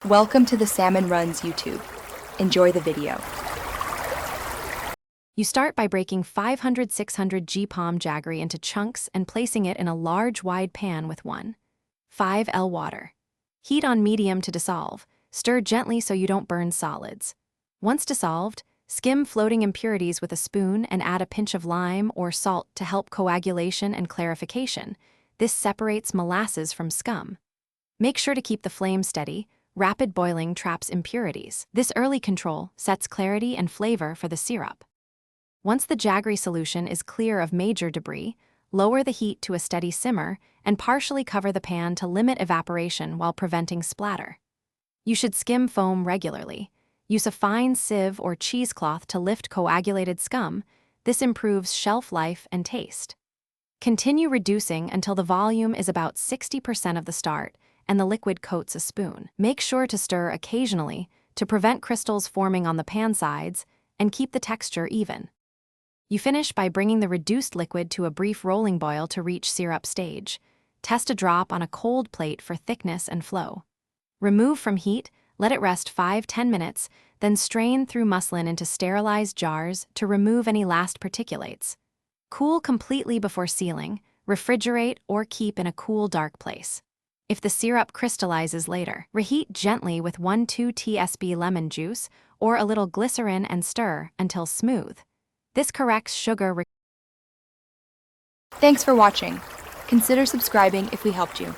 Welcome to the Salmon Runs YouTube. Enjoy the video. You start by breaking 500-600 G-palm jaggery into chunks and placing it in a large wide pan with 1.5 L water. Heat on medium to dissolve. Stir gently so you don't burn solids. Once dissolved, skim floating impurities with a spoon and add a pinch of lime or salt to help coagulation and clarification. This separates molasses from scum. Make sure to keep the flame steady. Rapid boiling traps impurities. This early control sets clarity and flavor for the syrup. Once the jaggery solution is clear of major debris, lower the heat to a steady simmer and partially cover the pan to limit evaporation while preventing splatter. You should skim foam regularly. Use a fine sieve or cheesecloth to lift coagulated scum. This improves shelf life and taste. Continue reducing until the volume is about 60% of the start and the liquid coats a spoon. Make sure to stir occasionally to prevent crystals forming on the pan sides and keep the texture even. You finish by bringing the reduced liquid to a brief rolling boil to reach syrup stage. Test a drop on a cold plate for thickness and flow. Remove from heat, let it rest 5-10 minutes, then strain through muslin into sterilized jars to remove any last particulates. Cool completely before sealing, refrigerate or keep in a cool, dark place. If the syrup crystallizes later, reheat gently with 1-2 tsp lemon juice or a little glycerin and stir until smooth. This corrects sugar. Thanks for watching. Consider subscribing if we helped you.